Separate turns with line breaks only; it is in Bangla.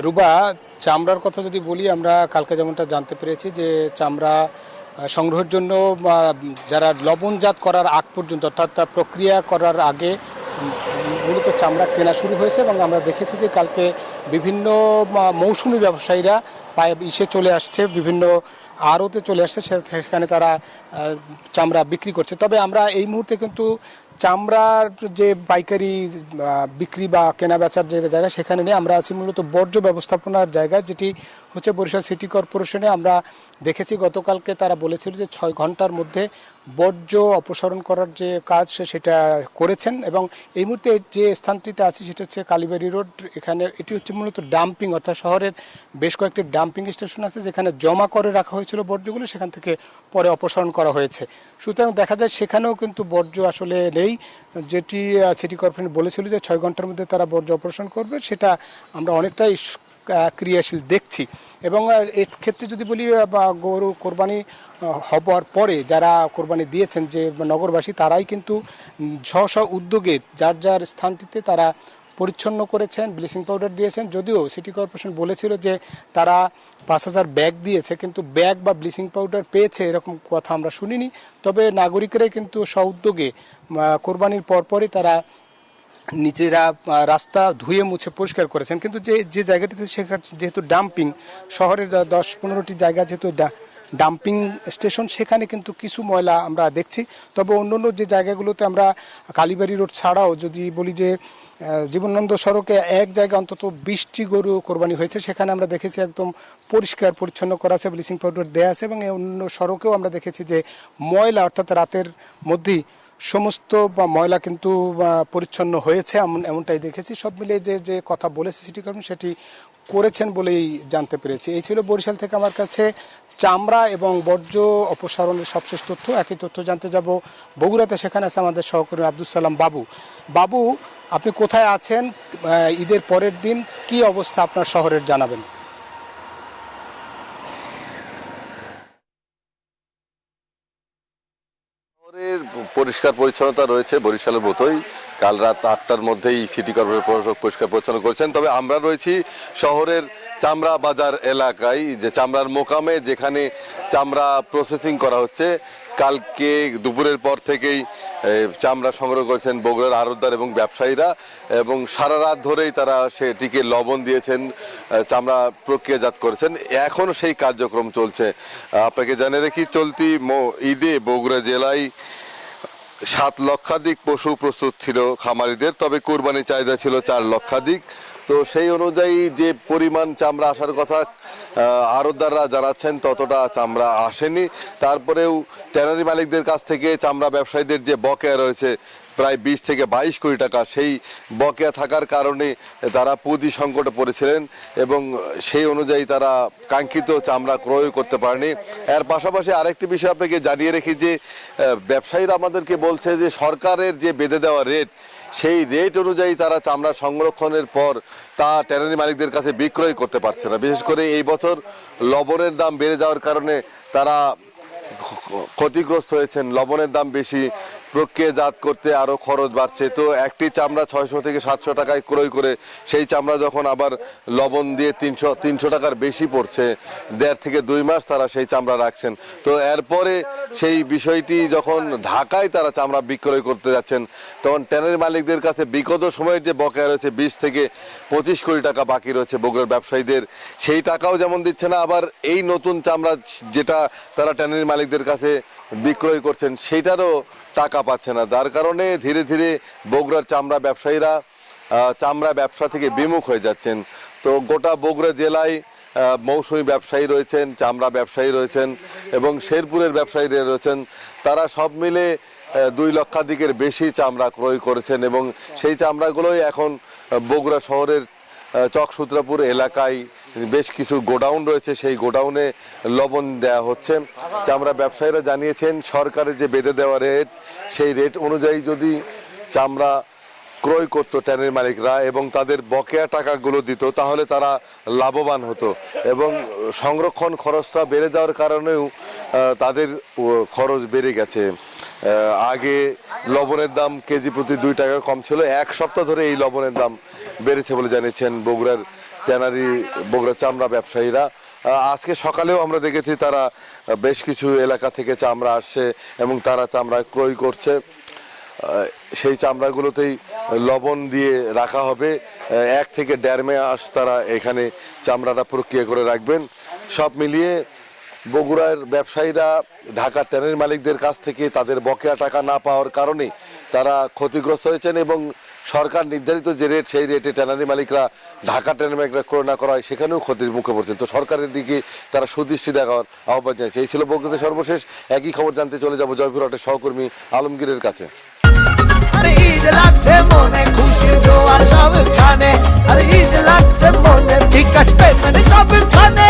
রুবা, চামড়ার কথা যদি বলি, আমরা কালকে যেমনটা জানতে পেরেছি যে চামড়া সংগ্রহের জন্য যারা লবণজাত করার আগ পর্যন্ত, অর্থাৎ তা প্রক্রিয়া করার আগে মূলত চামড়া কেনা শুরু হয়েছে। এবং আমরা দেখেছি যে কালকে বিভিন্ন মৌসুমি ব্যবসায়ীরা ইসে চলে আসছে, বিভিন্ন আড়তে চলে আসছে, সেখানে তারা চামড়া বিক্রি করছে। তবে আমরা এই মুহূর্তে কিন্তু চামড়ার যে পাইকারি বিক্রি বা কেনা বেচার যে জায়গা, সেখানে নিয়ে আমরা আছি মূলত বর্জ্য ব্যবস্থাপনার জায়গা, যেটি হচ্ছে বরিশাল সিটি কর্পোরেশনে। আমরা দেখেছি গতকালকে তারা বলেছিল যে 6 ঘন্টার মধ্যে বর্জ্য অপসারণ করার যে কাজ সেটা করেছেন। এবং এই মুহূর্তে যে স্থানটিতে আছি সেটা হচ্ছে কালীবাড়ি রোড। এখানে এটি হচ্ছে মূলত ডাম্পিং, অর্থাৎ শহরের বেশ কয়েকটি ডাম্পিং স্টেশন আছে যেখানে জমা করে রাখা হয়েছিল বর্জ্যগুলো, সেখান থেকে পরে অপসারণ করা হয়েছে। সুতরাং দেখা যায় সেখানেও কিন্তু বর্জ্য আসলে নেই, যেটি সিটি কর্পোরেশন বলেছিল যে 6 ঘন্টার মধ্যে তারা বর্জ্য অপসারণ করবে, সেটা আমরা অনেকটাই ক্রিয়াশীল দেখছি। এবং এর ক্ষেত্রে যদি বলি, গরু কোরবানি হবার পরে যারা কোরবানি দিয়েছেন যে নগরবাসী, তারাই কিন্তু স্ব উদ্যোগে যার যার স্থানটিতে তারা পরিচ্ছন্ন করেছেন, ব্লিচিং পাউডার দিয়েছেন। যদিও সিটি কর্পোরেশন বলেছিল যে তারা 5,000 ব্যাগ দিয়েছে, কিন্তু ব্যাগ বা ব্লিচিং পাউডার পেয়েছে এরকম কথা আমরা শুনিনি। তবে নাগরিকরাই কিন্তু স্ব উদ্যোগে কোরবানির পরপরই তারা নিজেরা রাস্তা ধুয়ে মুছে পরিষ্কার করেছেন। কিন্তু যে জায়গাটিতে সেখানে যেহেতু ডাম্পিং, শহরের 10-15টি জায়গা যেহেতু ডাম্পিং স্টেশন, সেখানে কিন্তু কিছু ময়লা আমরা দেখছি। তবে অন্য যে জায়গাগুলোতে আমরা কালীবাড়ি রোড ছাড়াও যদি বলি যে জীবনানন্দ সড়কে এক জায়গায় অন্তত 20টি গরু কোরবানি হয়েছে, সেখানে আমরা দেখেছি একদম পরিষ্কার পরিচ্ছন্ন করা আছে, ব্লিচিং পাউডার দেওয়া আছে। এবং অন্য সড়কেও আমরা দেখেছি যে ময়লা, অর্থাৎ রাতের মধ্যেই সমস্ত ময়লা কিন্তু পরিচ্ছন্ন হয়েছে, এমনটাই দেখেছি। সব মিলে যে কথা বলেছে সিটি কর্পোরেশন সেটি করেছেন বলেই জানতে পেরেছি। এই ছিল বরিশাল থেকে আমার কাছে চামড়া এবং বর্জ্য অপসারণের সবশেষ তথ্য। একই তথ্য জানতে যাব বগুড়াতে, সেখানে আছে আমাদের সহকর্মী আব্দুল সালাম বাবু। বাবু, আপনি কোথায় আছেন? ঈদের পরের দিন কি অবস্থা আপনার শহরের, জানাবেন।
শহরের পরিষ্কার পরিচ্ছন্নতা রয়েছে বরিশালের মতোই। কাল রাত 8টার মধ্যেই সিটি কর্পোরেশন পরিষ্কার পরিচ্ছন্ন করেছেন। তবে আমরা রয়েছি শহরের চামড়া বাজার এলাকায়, যে চামড়ার মোকামে, যেখানে চামড়া প্রসেসিং করা হচ্ছে। কালকে দুপুরের পর থেকেই চামড়া সংগ্রহ করেছেন বগুড়ার আড়তদার এবং ব্যবসায়ীরা, এবং সারা রাত ধরেই তারা সেটিকে লবণ দিয়েছেন, চামড়া প্রক্রিয়াজাত করেছেন। এখনও সেই কার্যক্রম চলছে। আপনাকে জানিয়ে রাখি, চলতি ঈদে বগুড়া জেলায় 7 লক্ষাধিক পশু প্রস্তুত ছিল খামারিদের, তবে কোরবানি চাহিদা ছিল 4 লক্ষাধিক। তো সেই অনুযায়ী যে পরিমাণ চামড়া আসার কথা আড়তদাররা জানাচ্ছেন, ততটা চামড়া আসেনি। তারপরেও ট্যানারি মালিকদের কাছ থেকে চামড়া ব্যবসায়ীদের যে বকেয়া রয়েছে প্রায় 20 থেকে 22 কোটি টাকা, সেই বকেয়া থাকার কারণে তারা পুঁজি সংকটে পড়েছিলেন এবং সেই অনুযায়ী তারা কাঙ্ক্ষিত চামড়া ক্রয় করতে পারেনি। এর পাশাপাশি আরেকটি বিষয় আপনাকে জানিয়ে রেখি যে ব্যবসায়ীরা আমাদেরকে বলছে যে সরকারের যে বেঁধে দেওয়া রেট, সেই রেট অনুযায়ী তারা চামড়া সংরক্ষণের পর তা ট্যানারি মালিকদের কাছে বিক্রয় করতে পারছে না। বিশেষ করে এই বছর লবণের দাম বেড়ে যাওয়ার কারণে তারা ক্ষতিগ্রস্ত হয়েছেন। লবণের দাম বেশি, প্রক্রিয়াজাত করতে আরও খরচ বাড়ছে। তো একটি চামড়া 600 থেকে 700 টাকায় ক্রয় করে সেই চামড়া যখন আবার লবণ দিয়ে 300 টাকার বেশি পড়ছে, 1.5 থেকে 2 মাস তারা সেই চামড়া রাখছেন। তো এরপরে সেই বিষয়টি যখন ঢাকায় তারা চামড়া বিক্রয় করতে যাচ্ছেন, তখন ট্যানারি মালিকদের কাছে বিগত সময়ের যে বকেয়া রয়েছে 20 থেকে 25 কোটি টাকা বাকি রয়েছে বগুড়ার ব্যবসায়ীদের, সেই টাকাও যেমন দিচ্ছে না, আবার এই নতুন চামড়া যেটা তারা ট্যানারি মালিকদের কাছে বিক্রয় করছেন সেইটারও টাকা পাচ্ছে না। যার কারণে ধীরে ধীরে বগুড়ার চামড়া ব্যবসায়ীরা চামড়া ব্যবসা থেকে বিমুখ হয়ে যাচ্ছেন। তো গোটা বগুড়া জেলায় মৌসুমি ব্যবসায়ী রয়েছেন, চামড়া ব্যবসায়ী রয়েছেন এবং শেরপুরের ব্যবসায়ীরা রয়েছেন। তারা সব মিলে 2 লক্ষাধিকের বেশি চামড়া ক্রয় করেছেন এবং সেই চামড়াগুলোই এখন বগুড়া শহরের চকসূত্রাপুর এলাকায় বেশ কিছু গোডাউন রয়েছে, সেই গোডাউনে লবণ দেওয়া হচ্ছে। চামড়া ব্যবসায়ীরা জানিয়েছেন সরকারের যে বেঁধে দেওয়া রেট, সেই রেট অনুযায়ী যদি চামড়া ক্রয় করত ট্যানারি মালিকরা এবং তাদের বকেয়া টাকাগুলো দিত, তাহলে তারা লাভবান হতো। এবং সংরক্ষণ খরচটা বেড়ে যাওয়ার কারণেও তাদের খরচ বেড়ে গেছে। আগে লবণের দাম কেজি প্রতি 2 টাকা কম ছিল, 1 সপ্তাহ ধরে এই লবণের দাম বেড়েছে বলে জানিয়েছেন বগুড়ার ট্যানারি বগুড়া চামড়া ব্যবসায়ীরা। আজকে সকালেও আমরা দেখেছি তারা বেশ কিছু এলাকা থেকে চামড়া আসছে এবং তারা চামড়া ক্রয় করছে। সেই চামড়াগুলোতেই লবণ দিয়ে রাখা হবে, 1 থেকে 1.5 মাস তারা এখানে চামড়াটা প্রক্রিয়া করে রাখবেন। সব মিলিয়ে বগুড়ার ব্যবসায়ীরা ঢাকার ট্যানারি মালিকদের কাছ থেকে তাদের বকেয়া টাকা না পাওয়ার কারণে তারা ক্ষতিগ্রস্ত হয়েছেন এবং সরকার নির্ধারিত যে রেট সেই রেটে ট্যানারি মালিকরা ঢাকা ট্যানারি মালিকরা ক্রয় না করা হয় সেখানেও ক্ষতির মুখে পড়ছেন। তো সরকারের দিকে তারা সুদৃষ্টি দেখার আহ্বান জানিয়েছে। এই ছিল বগুড়াতে সর্বশেষ। একই খবর জানতে চলে যাব জয়পুরহাটের সহকর্মী আলমগীরের কাছে।
আরে ঈদ লাগছে মনে, খুশির জোয়ার সবখানে, আরে ঈদ লাগছে মনে, বিকাশ পেমেন্ট সবখানে।